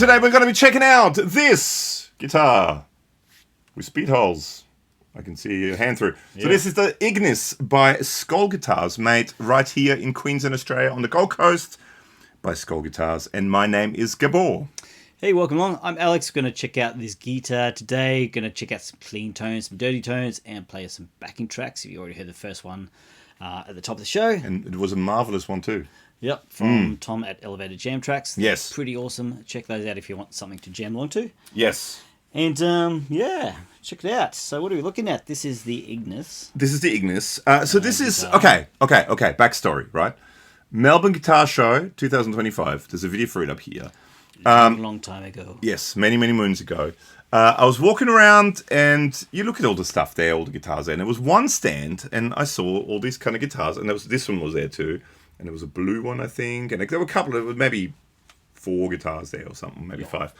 today we're going to be checking out this guitar with speed holes. I can see your hand through. So this is the Ignis by Skol Guitars, made right here in Queensland, Australia, on the Gold Coast by Skol Guitars. And my name is Gabor. Hey, welcome along. I'm Alex. Going to check out this guitar today. Going to check out some clean tones, some dirty tones, and play some backing tracks. If you already heard the first one at the top of the show. And it was a marvellous one too. Yep, from Tom at Elevated Jam Tracks. Yes. Pretty awesome. Check those out if you want something to jam along to. Yes. And, yeah, check it out. So what are we looking at? This is the Ignis. This is the Ignis. So this is... Okay. Backstory, right? Melbourne Guitar Show 2025. There's a video for it up here. Long time ago. Yes, many, many moons ago. I was walking around and you look at all the stuff there, all the guitars there. And there was one stand and I saw all these kind of guitars. And this one was there too. And there was a blue one, I think. And there were a couple of, maybe 4 guitars there or something, maybe 5.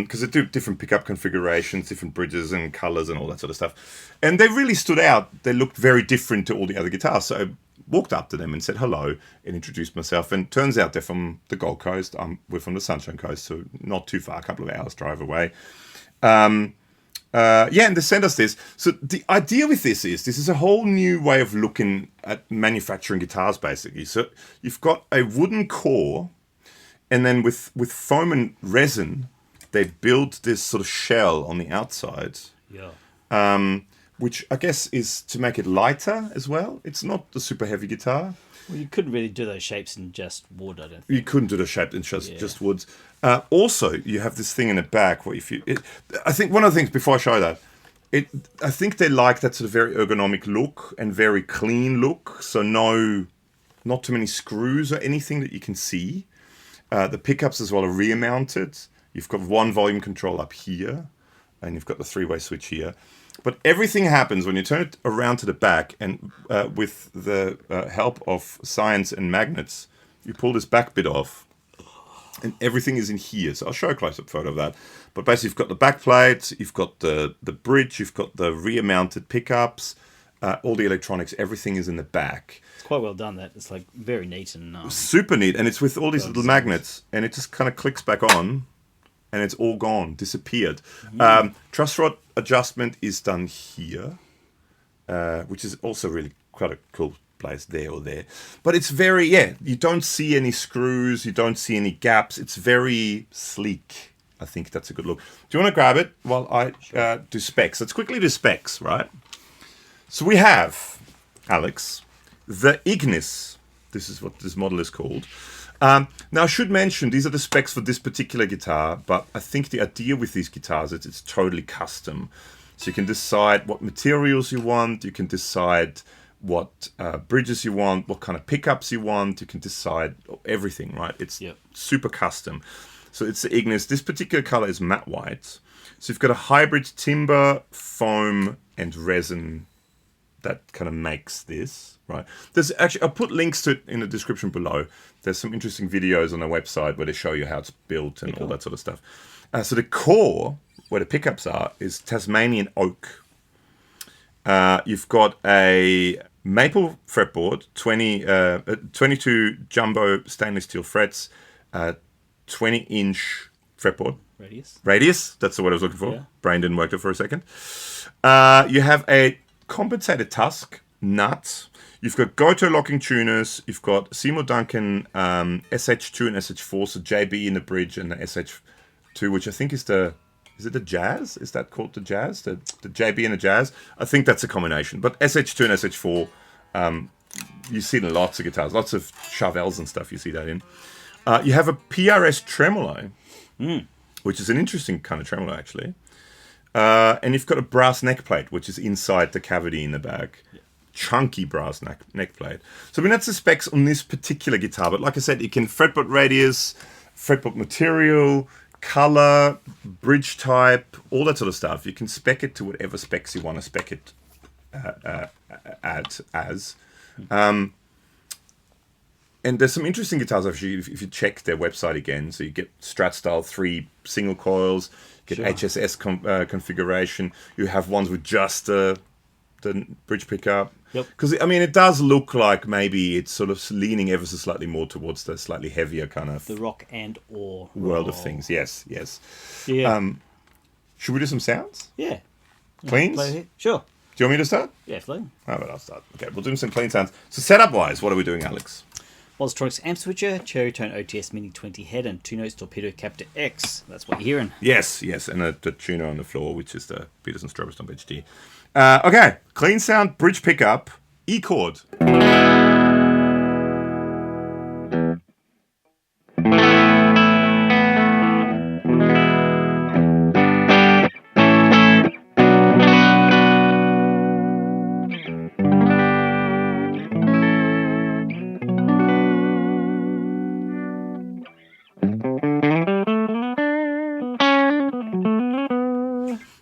Because they do different pickup configurations, different bridges and colours and all that sort of stuff. And they really stood out. They looked very different to all the other guitars. So I walked up to them and said hello and introduced myself. And turns out they're from the Gold Coast. We're from the Sunshine Coast, so not too far, a couple of hours drive away. And they sent us this. So the idea with this is a whole new way of looking at manufacturing guitars, basically. So you've got a wooden core, and then with foam and resin, they build this sort of shell on the outside. Yeah. Which I guess is to make it lighter as well. It's not a super heavy guitar. Well, you couldn't really do those shapes in just wood, I don't think. You couldn't do the shape in just woods. Also, you have this thing in the back where I think one of the things, before I show that, I think they like that sort of very ergonomic look and very clean look. So not too many screws or anything that you can see. The pickups as well are rear mounted. You've got one volume control up here, and you've got the 3-way switch here. But everything happens when you turn it around to the back, and with the help of science and magnets, you pull this back bit off, and everything is in here. So I'll show a close-up photo of that. But basically, you've got the back plate, you've got the bridge, you've got the rear-mounted pickups, all the electronics, everything is in the back. It's quite well done, that. It's like very neat and... super neat, and it's with all these little magnets, and it just kind of clicks back on, and it's all gone, disappeared. Truss rod adjustment is done here, which is also really quite a cool place there or there. But it's very, you don't see any screws, you don't see any gaps. It's very sleek. I think that's a good look. Do you want to grab it while I do specs? Let's quickly do specs, right? So we have, Alex, the Ignis. This is what this model is called. Now, I should mention, these are the specs for this particular guitar, but I think the idea with these guitars is it's totally custom. So you can decide what materials you want, you can decide what bridges you want, what kind of pickups you want, you can decide everything, right? It's super custom. So it's the Ignis. This particular color is matte white. So you've got a hybrid timber, foam, and resin that kind of makes this, right? There's actually, I'll put links to it in the description below. There's some interesting videos on the website where they show you how it's built and all that sort of stuff. So the core, where the pickups are, is Tasmanian oak. You've got a maple fretboard, 22 jumbo stainless steel frets, 20-inch fretboard. Radius, that's the word I was looking for. Yeah. Brain didn't work there for a second. You have a compensated tusk nut. You've got Goto locking tuners. You've got Seymour Duncan SH2 and SH4, so JB in the bridge and the SH2, which I think is is it the Jazz? Is that called the Jazz? The JB and the Jazz? I think that's a combination. But SH2 and SH4, you see it in lots of guitars, lots of Charvels and stuff you see that in. You have a PRS tremolo, which is an interesting kind of tremolo, actually. And you've got a brass neck plate, which is inside the cavity in the back. Yeah. Chunky brass neck plate. So, I mean, that's the specs on this particular guitar. But like I said, you can fretboard radius, fretboard material, color, bridge type, all that sort of stuff. You can spec it to whatever specs you want to spec it as. And there's some interesting guitars, actually, if you check their website again. So you get Strat Style 3 single coils, get HSS configuration. You have ones with just the bridge pickup. Yep. Because, I mean, it does look like maybe it's sort of leaning ever so slightly more towards the slightly heavier kind of... The rock and or world of things. Yes. Yeah. Should we do some sounds? Yeah. Cleans? Play it. Sure. Do you want me to start? Yeah, play. How about I'll start? Okay, we'll do some clean sounds. So setup-wise, what are we doing, Alex? Mozztronics Amp Switcher, Cherry Tone OTS Mini 20 head, and 2 notes Torpedo Captor X. That's what you're hearing. Yes, and the tuner on the floor, which is the Peters and Strobostomp HT. Okay, clean sound, bridge pickup, E chord.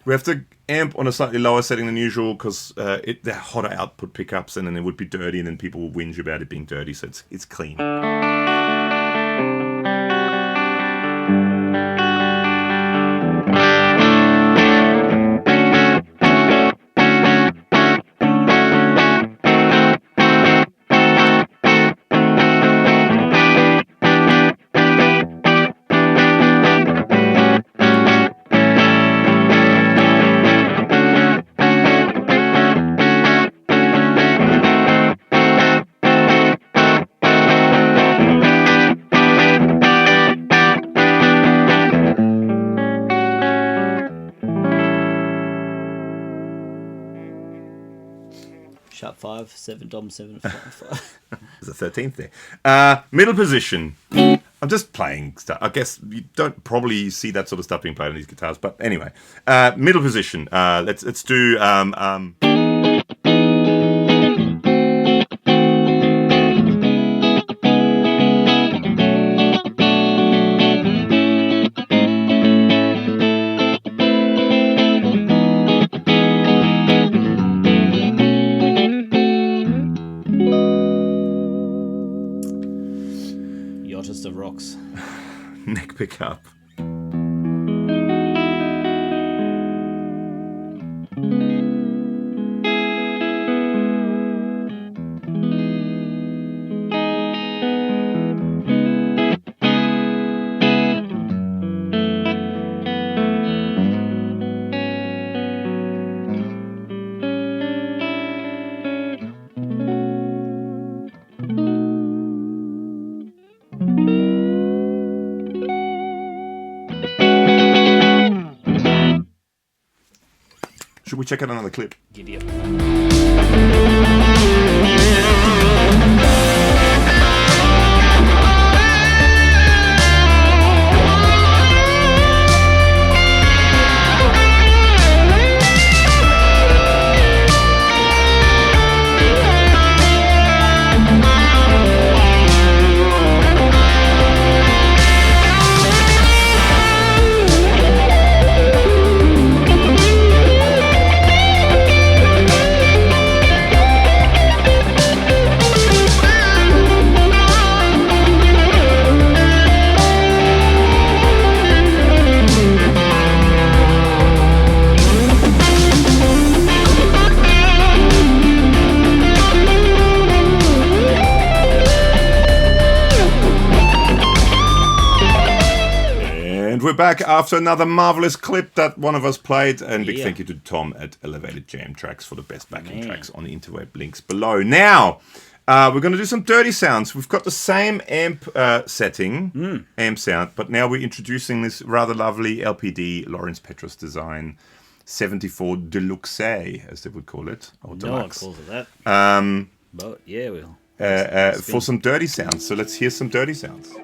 We have to amp on a slightly lower setting than usual because they're hotter output pickups, and then it would be dirty, and then people will whinge about it being dirty, so it's clean. Sharp 5, 7 dom, 7 5. There's a 13th there. Middle position. I'm just playing stuff. I guess you don't probably see that sort of stuff being played on these guitars, but anyway. Middle position. Let's do Yottest of rocks. neck pickup. Should we check out another clip? Giddy up. We're back after another marvelous clip that one of us played, and big Yeah. thank you to Tom at Elevated Jam Tracks for the best backing tracks on the interweb. Links below. Now we're going to do some dirty sounds. We've got the same amp setting, amp sound, but now we're introducing this rather lovely LPD Lawrence Petros design 74 Deluxe, as they would call it, or No one Deluxe. calls it that. But yeah, we'll. For some dirty sounds. So let's hear some dirty sounds.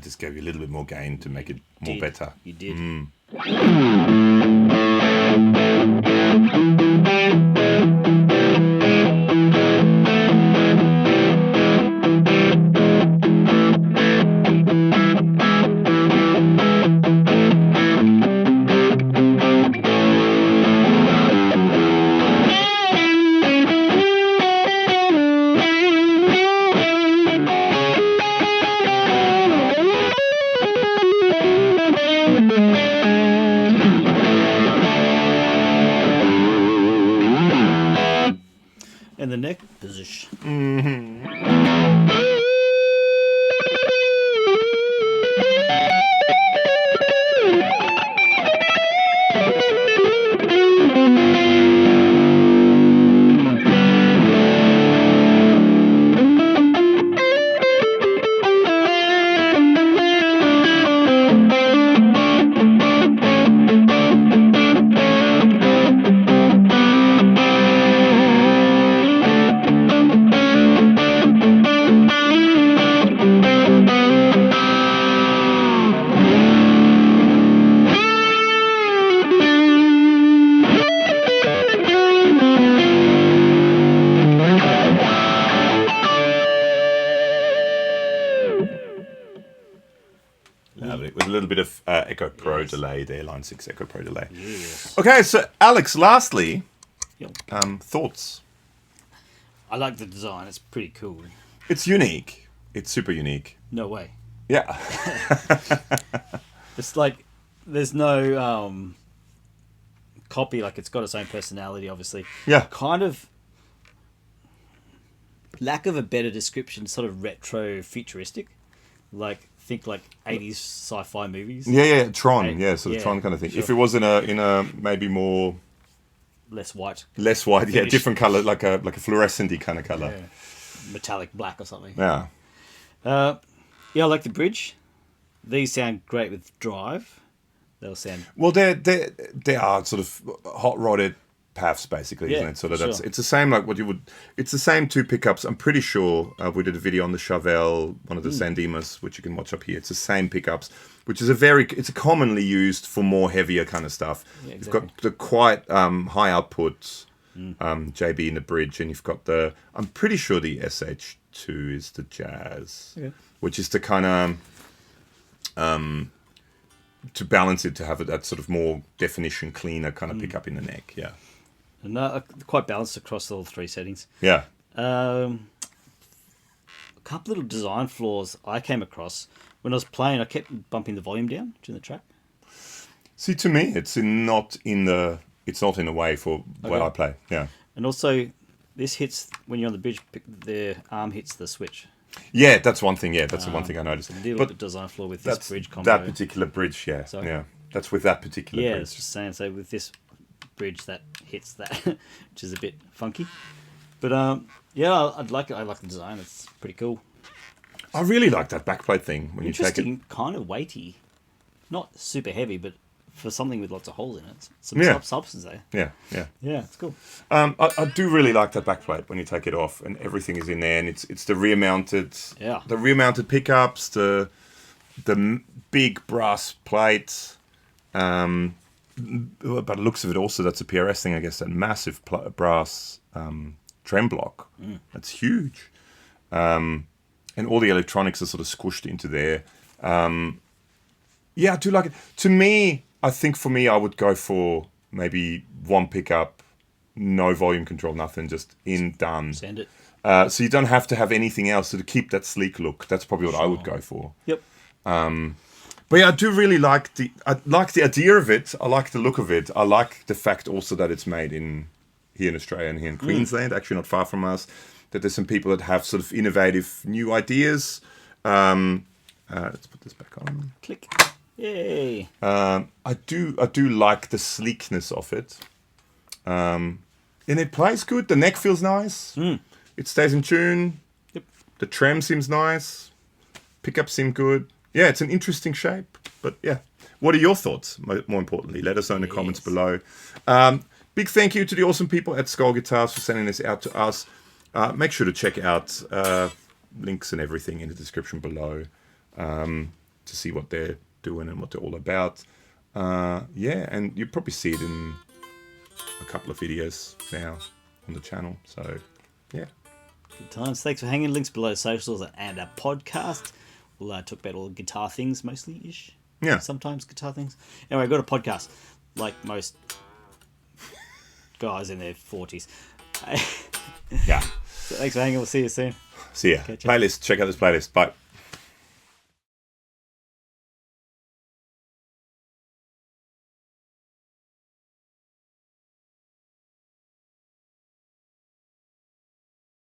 just gave you a little bit more gain to make it more better. You did. And the neck position. Lovely. With a little bit of Echo Pro delay there, Line 6 Echo Pro delay. Yes. Okay, so Alex, lastly, Yep. thoughts? I like the design. It's pretty cool. It's unique. It's super unique. No way. Yeah. It's like there's no copy. Like it's got its own personality, obviously. Yeah. Kind of, lack of a better description, sort of retro futuristic. Like think like 80s sci-fi movies. Yeah, Tron. Right? Yeah, sort of Yeah, Tron kind of thing. sure. If it was in a maybe more Less white. less white, yeah, Finish. different color, like a fluorescent-y kind of color. Yeah. Metallic black or something. Yeah. Yeah, I like the bridge. These sound great with drive. They'll sound... Well, they are sort of hot rodded paths, basically, isn't Yeah, it? Sort of sure. it's the same like what you would. It's the same two pickups. I'm pretty sure we did a video on the Chevelle, one of the Sandimas, which you can watch up here. It's the same pickups, which is it's commonly used for more heavier kind of stuff. Yeah, You've got the quite high output JB in the bridge, and you've got I'm pretty sure the SH2 is the Jazz, which is the kind of to balance it, to have that sort of more definition, cleaner kind of pickup in the neck. Yeah. And quite balanced across all three settings. Yeah. A couple little design flaws I came across. When I was playing, I kept bumping the volume down during the track. See, to me, it's not in the way for what I play. Yeah. And also, this hits, when you're on the bridge, the arm hits the switch. Yeah, that's one thing. Yeah, that's the one thing I noticed. A little bit design flaw with this bridge combo. That particular bridge, yeah. Sorry? Yeah. That's with that particular Yeah, bridge. it's just saying, so with this bridge that hits that, which is a bit funky. But yeah, I like it. I like the design. It's pretty cool. I really like that backplate thing when you take it. Interesting, kind of weighty. Not super heavy, but for something with lots of holes in it. Some Yeah. substance there. Yeah. Yeah, it's cool. I do really like that backplate when you take it off and everything is in there, and it's the rear mounted pickups, the big brass plates. By the looks of it, also that's a PRS thing, I guess. That massive brass trem block. That's huge, and all the electronics are sort of squished into there. Yeah, I do like it. To me, I think for me, I would go for maybe one pickup, no volume control, nothing, just done. Send it. So you don't have to have anything else. So to keep that sleek look, that's probably what I would go for. Yep. But yeah, I do really like the idea of it. I like the look of it. I like the fact also that it's made here in Australia and here in Queensland, actually not far from us. That there's some people that have sort of innovative new ideas. Let's put this back on. Click. Yay. I do like the sleekness of it. And it plays good. The neck feels nice. It stays in tune. Yep. The trem seems nice. Pickups seem good. Yeah, it's an interesting shape. But yeah, what are your thoughts? More importantly, let us know in the comments below. Big thank you to the awesome people at Skol Guitars for sending this out to us. Make sure to check out links and everything in the description below. to see what they're doing and what they're all about. Yeah, and you probably see it in a couple of videos now on the channel. So, yeah. Good times. Thanks for hanging. Links below, socials and our podcast. We'll talk about all the guitar things, mostly-ish. Yeah. Sometimes guitar things. Anyway, I've got a podcast, like most guys in their 40s. Yeah. So thanks for hanging. We'll see you soon. See ya. Playlist. Check out this playlist. Bye.